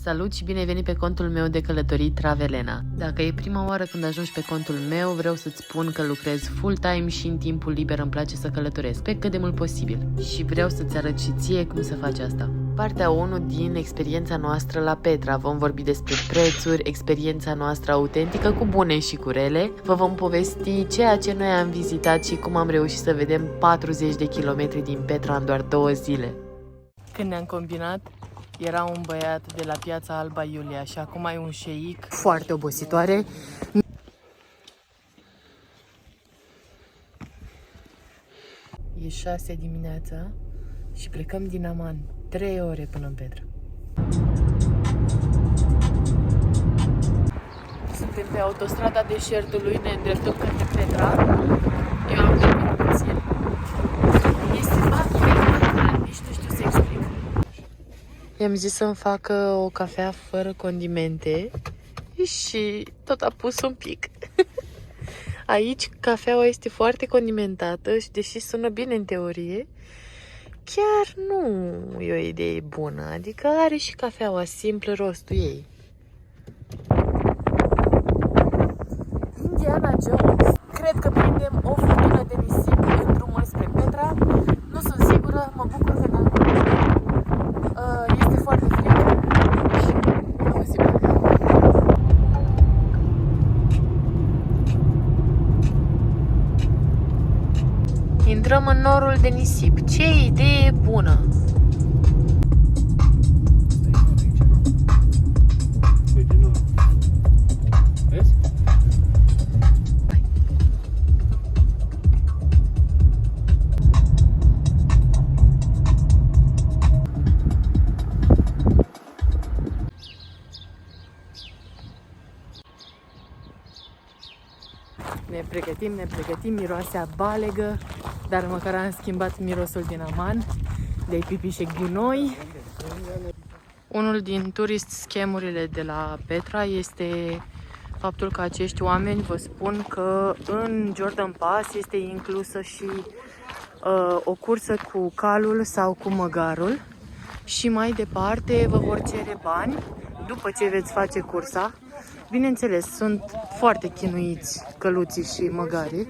Salut și bine ai venit pe contul meu de călătorii Travelena. Dacă e prima oară când ajungi pe contul meu, vreau să-ți spun că lucrez full-time și în timpul liber îmi place să călătoresc pe cât de mult posibil. Și vreau să-ți arăt și ție cum să faci asta. Partea 1 din experiența noastră la Petra. Vom vorbi despre prețuri, experiența noastră autentică cu bune și cu rele. Vă vom povesti ceea ce noi am vizitat și cum am reușit să vedem 40 de kilometri din Petra în doar 2 zile. Când ne-am combinat, era un băiat de la Piața Alba Iulia și acum ai un șeic foarte obositoare. E 6 dimineața și plecăm din Aman. 3 ore până în Petra. Suntem pe autostrada deșertului, ne îndreptăm către Petra. Eu am dormit puțin. Este foarte nici nu știu să explic. I-am zis să-mi facă o cafea fără condimente și tot a pus un pic. Aici cafeaua este foarte condimentată și deși sună bine în teorie, chiar nu e o idee bună. Adică are și cafeaua simplă rostul ei. Indiana Jones. Cred că prindem o furtună de nisip în drumul spre Petra. Nu sunt sigură, mă bucur că n-am. Este foarte frig și nu sigur. Intrăm în norul de nisip. Ce idee bună! Ne pregătim, miroase a balegă, dar măcar am schimbat mirosul din Aman de pipi și gunoi. Unul din tourist scamurile de la Petra este faptul că acești oameni vă spun că în Jordan Pass este inclusă și o cursă cu calul sau cu măgarul și mai departe vă vor cere bani după ce veți face cursa. Bineînțeles, sunt foarte chinuiți căluții și măgarii.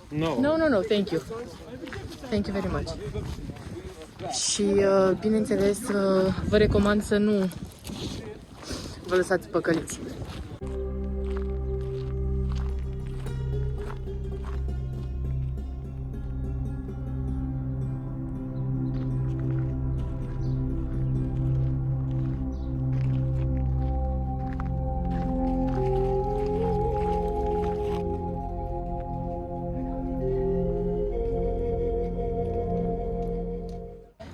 No, thank you. Thank you very much. Și, bineînțeles, vă recomand să nu vă lăsați păcăliți.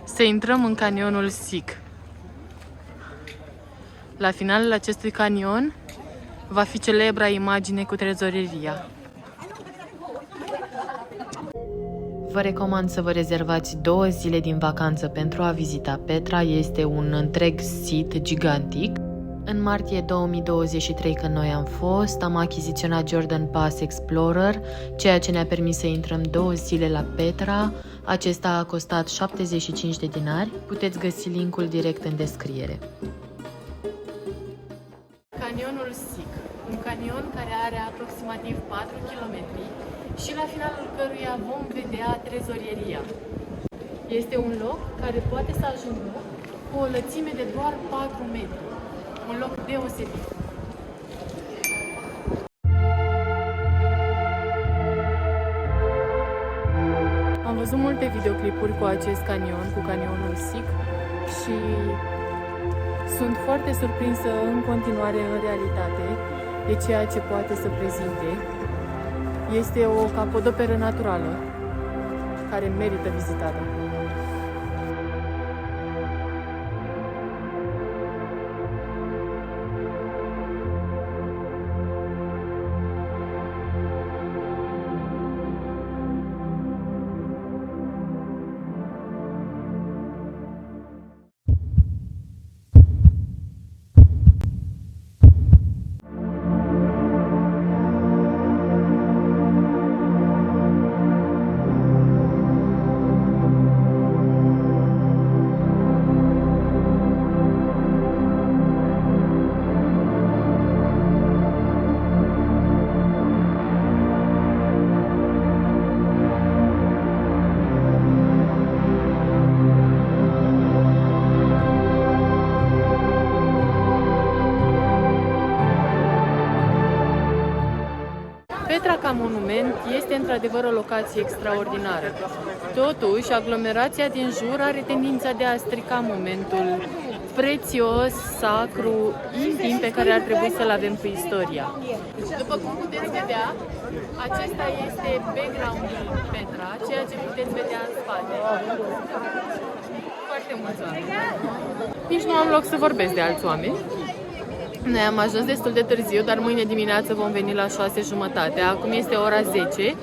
Să intrăm în canionul Sic. La finalul acestui canion va fi celebra imagine cu trezoreria. Vă recomand să vă rezervați 2 zile din vacanță pentru a vizita Petra. Este un întreg sit gigantic. În martie 2023, când noi am fost, am achiziționat Jordan Pass Explorer, ceea ce ne-a permis să intrăm 2 zile la Petra. Acesta a costat 75 de dinari. Puteți găsi linkul direct în descriere. Canionul Sic, un canion care are aproximativ 4 km și la finalul căruia vom vedea trezorieria. Este un loc care poate să ajungă cu o lățime de doar 4 metri. Un loc deosebit. Am văzut multe videoclipuri cu acest canion, cu canionul Sic și sunt foarte surprinsă în continuare în realitate de ceea ce poate să prezinte. Este o capodoperă naturală care merită vizitată. ca monument este într-adevăr o locație extraordinară. Totuși, aglomerația din jur are tendința de a strica momentul prețios, sacru, intim pe care ar trebui să-l avem cu istoria. După cum puteți vedea, acesta este background-ul Petra, ceea ce puteți vedea în spate. Foarte mulți oameni. Nici nu am loc să vorbesc de alți oameni. Noi am ajuns destul de târziu, dar mâine dimineață vom veni la 6:30. Acum este ora 10.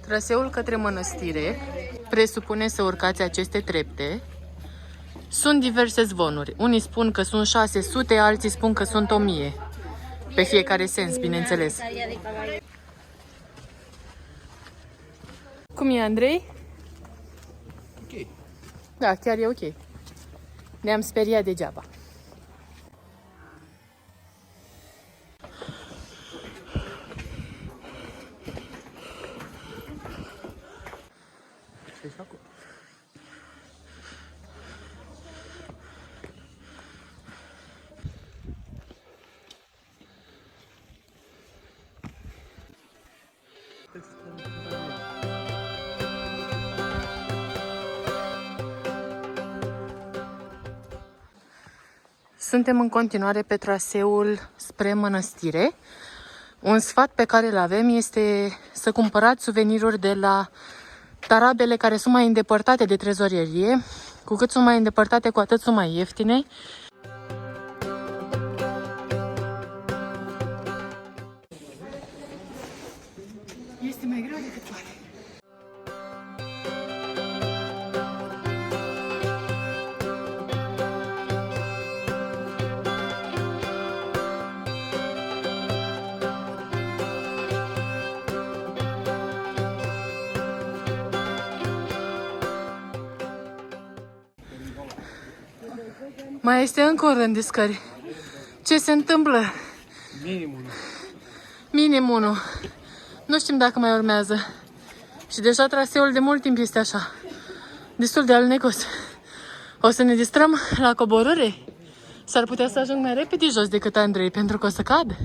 Traseul către mănăstire presupune să urcați aceste trepte. Sunt diverse zvonuri. Unii spun că sunt 600, alții spun că sunt 1000. Pe fiecare sens, bineînțeles. Cum e, Andrei? Ok. Da, chiar e ok. Ne-am speriat degeaba. Suntem în continuare pe traseul spre mănăstire. Un sfat pe care îl avem este să cumpărați suveniruri de la tarabele care sunt mai îndepărtate de trezorierie. Cu cât sunt mai îndepărtate, cu atât sunt mai ieftine. Este mai greu decât pare. Mai este încă o rând de scări. Ce se întâmplă? Minim 1. Nu știm dacă mai urmează. Și deja traseul de mult timp este așa. Destul de alunecos. O să ne distrăm la coborâre? S-ar putea să ajung mai repede jos decât Andrei, pentru că o să cad.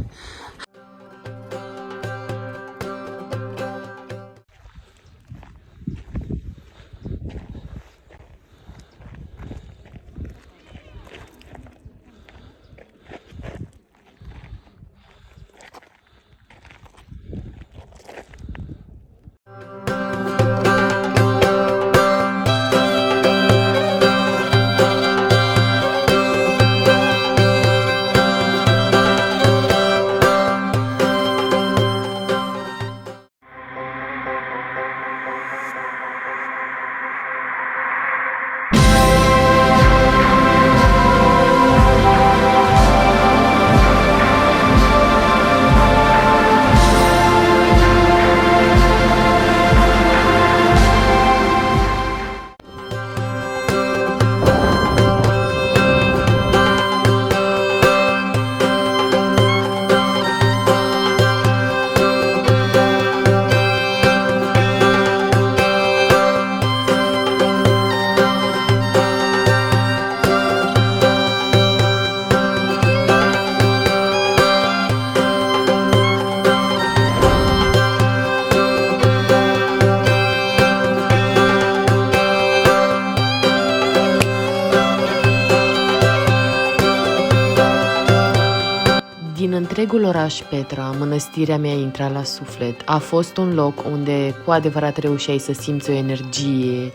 Din întregul oraș Petra, mănăstirea mi-a intrat la suflet. A fost un loc unde cu adevărat reușeai să simți o energie,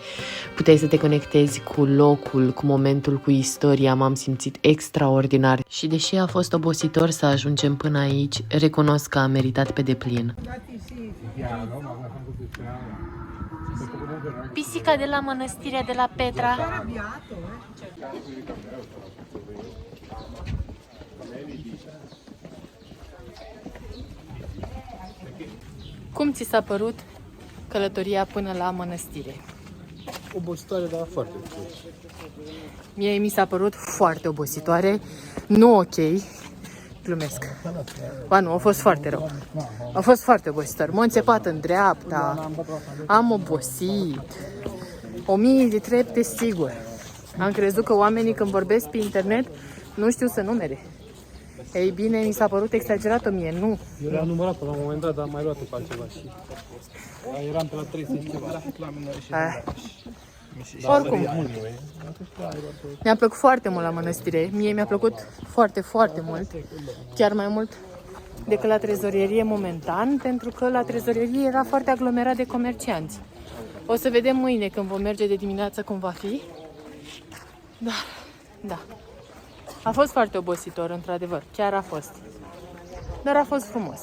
puteai să te conectezi cu locul, cu momentul, cu istoria. M-am simțit extraordinar și deși a fost obositor să ajungem până aici, recunosc că a meritat pe deplin. Pisica de la mănăstirea de la Petra. Cum ți s-a părut călătoria până la mănăstire? Obositoare, dar foarte plăcut. Mie mi s-a părut foarte obositoare, nu ok, glumesc. Ba nu, a fost foarte rău. A fost foarte obositor. M-am înțepat în dreapta, am obosit. 1000 de trepte, sigur. Am crezut că oamenii când vorbesc pe internet nu știu să numere. Ei bine, mi s-a părut exagerat 1000, nu. Eu le-am numărat până la un moment dat, dar am mai luat pe altceva și eram pe la 30 ceva. Oricum, mi-a plăcut foarte mult la mănăstire. Mie mi-a plăcut foarte, foarte mult. Chiar mai mult decât la trezorierie momentan, pentru că la trezorierie era foarte aglomerat de comercianți. O să vedem mâine când vom merge de dimineață cum va fi. Dar, da. A fost foarte obositor, într-adevăr. Chiar a fost. Dar a fost frumos.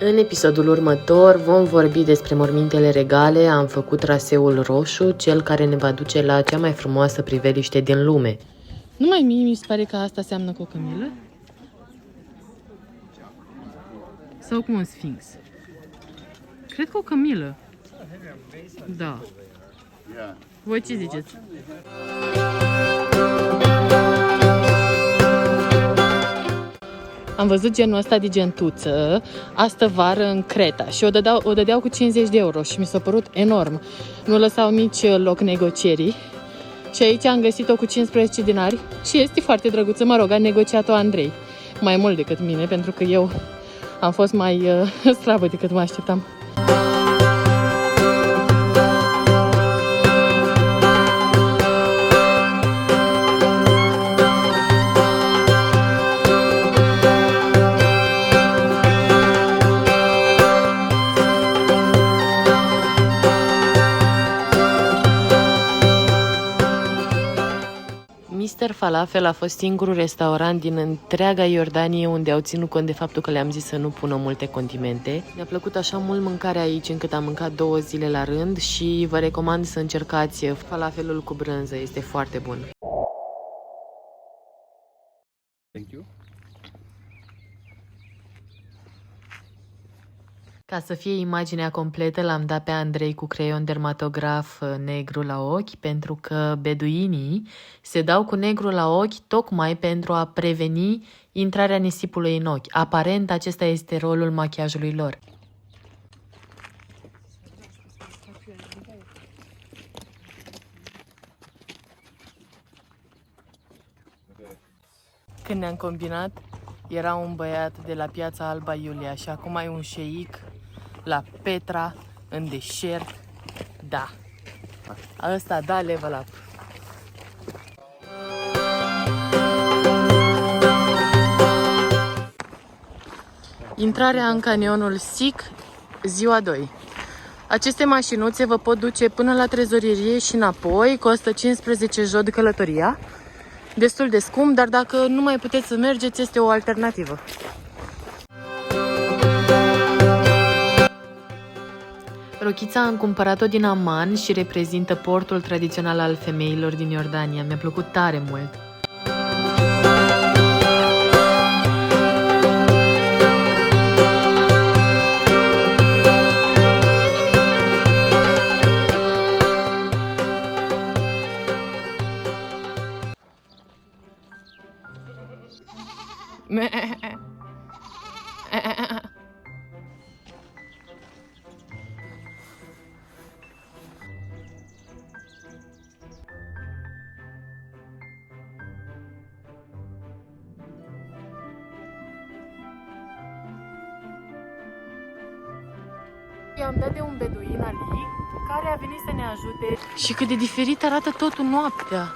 În episodul următor vom vorbi despre mormintele regale, am făcut traseul roșu, cel care ne va duce la cea mai frumoasă priveliște din lume. Numai mie mi se pare că asta seamănă cu o cămilă? Sau cu un sfinx? Cred că o cămilă. Da. Voi ce ziceți? Am văzut genul ăsta de gentuță astă vară în Creta și o dădeau cu 50 de euro și mi s-a părut enorm. Nu lăsau nici loc negocierii. Și aici am găsit-o cu 15 dinari și este foarte drăguță. Mă rog, a negociat-o Andrei. Mai mult decât mine, pentru că eu am fost mai slabă decât mă așteptam. Mr. Falafel a fost singurul restaurant din întreaga Iordanie unde au ținut cont de faptul că le-am zis să nu pună multe condimente. Mi-a plăcut așa mult mâncarea aici încât am mâncat 2 zile la rând și vă recomand să încercați falafelul cu brânză, este foarte bun. Thank you. Ca să fie imaginea completă, l-am dat pe Andrei cu creion dermatograf negru la ochi, pentru că beduinii se dau cu negru la ochi tocmai pentru a preveni intrarea nisipului în ochi. Aparent, acesta este rolul machiajului lor. Când ne-am combinat, era un băiat de la Piața Alba Iulia și acum e un șeic la Petra, în deșert. Da. Ăsta da level up. Intrarea în canionul Sic, ziua 2. Aceste mașinuțe vă pot duce până la trezorierie și înapoi, costă 15 jod călătoria. Destul de scump, dar dacă nu mai puteți să mergeți, este o alternativă. Rochița am cumpărat-o din Amman și reprezintă portul tradițional al femeilor din Iordania. Mi-a plăcut tare mult. I-am dat de un beduin Ali care a venit să ne ajute. Și cât de diferit arată totul noaptea.